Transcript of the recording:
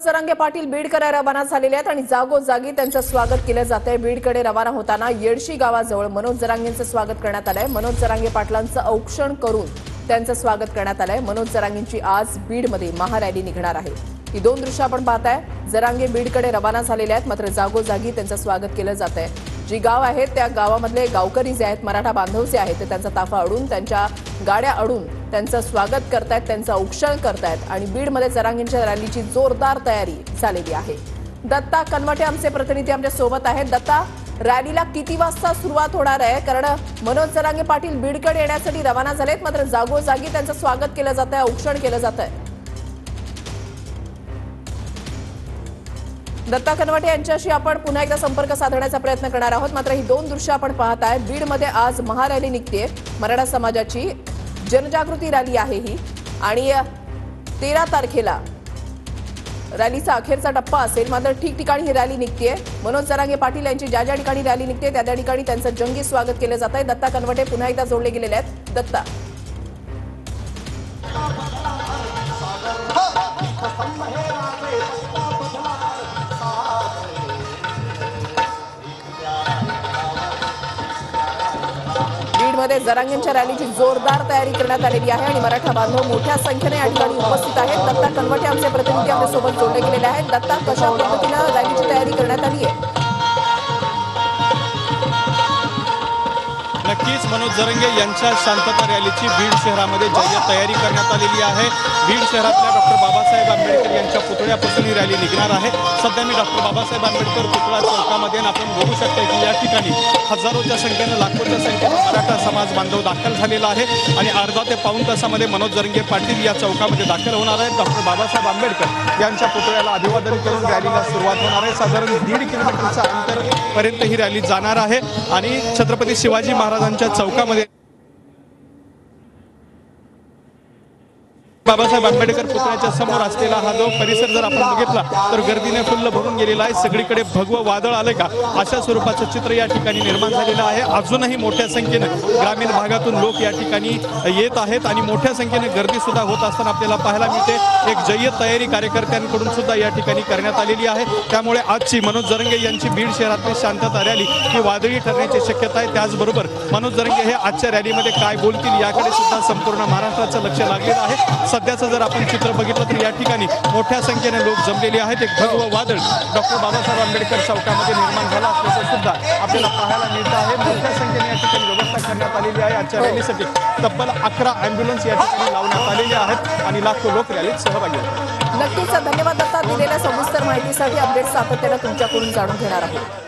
जरांगे पाटील बीडकडे रवाना झालेले आहेत आणि जागोजागी त्यांचं स्वागत केलं जातंय। बीडकडे रवाना होताना येडशी गावाजवळ मनोज जरांगेंचं स्वागत करण्यात आलंय। मनोज जरांगे पाटलांचं औक्षण करून त्यांचं स्वागत करण्यात आलंय। मनोज जरांगेंची आज बीडमध्ये महारॅली निघणार आहे। ही दोन दृश्य आपण पाहताय। जरांगे बीडकडे रवाना झालेले आहेत, मात्र जागोजागी त्यांचं स्वागत केलं जातंय। जी गाव आहेत त्या गावामधले गावकरी जे आहेत, मराठा बांधव जे आहेत, ते त्यांचा ताफा अडून त्यांच्या गाड्या अडून त्यांचं स्वागत करतायत, त्यांचं औक्षण करतायत आणि बीडमध्ये जरांगेंच्या रॅलीची जोरदार तयारी झालेली आहे। दत्ता कनवटे आमचे प्रतिनिधी आमच्या सोबत आहेत। दत्ता, रॅलीला किती वाजता सुरुवात होणार आहे? कारण मनोज जरांगे पाटील बीडकडे येण्यासाठी रवाना झालेत, मात्र जागोजागी त्यांचं स्वागत केलं जात आहे, औक्षण केलं जात आहे। दत्ता कनवटे यांच्याशी आपण पुन्हा एकदा संपर्क साधण्याचा प्रयत्न करणार आहोत, मात्र ही दोन दृश्य आपण पाहताय। बीडमध्ये आज महारॅली निघते, मराठा समाजाची जनजागृती रॅली आहे ही आणि 13 तारखेला रॅलीचा अखेरचा टप्पा असेल, मात्र ठिकठिकाणी ही रॅली निघते। मनोज जरांगे पाटील यांची ज्या ज्या ठिकाणी रॅली निघते त्या ठिकाणी त्यांचं जंगी स्वागत केलं जात आहे। दत्ता कनवटे पुन्हा एकदा जोडले गेलेले आहेत। दत्ता, बीडमध्ये जरांगेंच्या रॅलीची जोरदार तयारी करण्यात आलेली आहे आणि मराठा बांधव मोठ्या संख्येने या ठिकाणी उपस्थित आहेत। दत्ता कनवटे आमचे प्रतिनिधी आपल्यासोबत जोडले गेलेले आहेत। दत्ता, कशा पद्धतीने रॅलीची तयारी करण्यात आली आहे? नक्कीच मनोज जरांगे यांच्या शांतता रॅलीची बीड शहरामध्ये जय्यत तयारी करण्यात आलेली आहे। बीड शहरातल्या डॉक्टर बाबासाहेब आंबेडकर यांच्या पुतळ्यापासून ही रॅली निघणार आहे। सध्या मी डॉक्टर बाबासाहेब आंबेडकर पुतळा चौकामध्ये आपण बघू शकतो की या ठिकाणी हजारोच्या संख्येनं, लाखोच्या संख्येनं मराठा समाज बांधव दाखल झालेला आहे आणि अर्धा ते पाऊण तासामध्ये मनोज जरांगे पाटील या चौकामध्ये दाखल होणार आहेत। डॉक्टर बाबासाहेब आंबेडकर यांच्या पुतळ्याला अभिवादन करून रॅलीला सुरुवात होणार आहे। साधारण 1.5 किलोमीटरच्या अंतरपर्यंत ही रॅली जाणार आहे आणि छत्रपती शिवाजी महाराजांच्या चौकामध्ये बाबासाहेब आंबेडकर पुतळ्याच्या समोर असलेला हा जो परिसर जर आपण बघितला तर गर्दीने फुल्ल भरून गेलेला आहे। सगळीकडे भगवं वादळ आले का अशा स्वरूपाचं चित्र या ठिकाणी निर्माण झालेलं आहे। अजूनही मोठ्या संख्येनं ग्रामीण भागातून लोक या ठिकाणी येत आहेत आणि मोठ्या संख्येने गर्दी सुद्धा होत असताना आपल्याला पाहायला मिळते। एक जय्यत तयारी कार्यकर्त्यांकडून सुद्धा या ठिकाणी करण्यात आलेली आहे। त्यामुळे आजची मनोज जरांगे यांची बीड शहरातली शांतता रॅली ही वादळी ठरण्याची शक्यता आहे। त्याचबरोबर मनोज जरांगे हे आजच्या रॅलीमध्ये काय बोलतील याकडे सुद्धा संपूर्ण महाराष्ट्राचं लक्ष लागलेलं आहे। सध्याचं जर आपण चित्र बघितलं तर या ठिकाणी मोठ्या संख्येने लोक जमलेले आहेत। एक भगवं वादळ डॉक्टर बाबासाहेब आंबेडकर चौकामध्ये निर्माण झालं असल्याचं सुद्धा आपल्याला पाहायला मिळतं आहे। मोठ्या संख्येने या ठिकाणी व्यवस्था करण्यात आलेली आहे। आजच्या रॅलीसाठी तब्बल 11 ॲम्ब्युलन्स या ठिकाणी लावण्यात आलेल्या आहेत आणि लाखो लोक रॅलीत सहभागी होतात। नक्कीच धन्यवाद दत्ता, दिलेल्या सविस्तर माहितीसाठी। अपडेट सातत्याने तुमच्याकडून जाणून घेणार आहोत।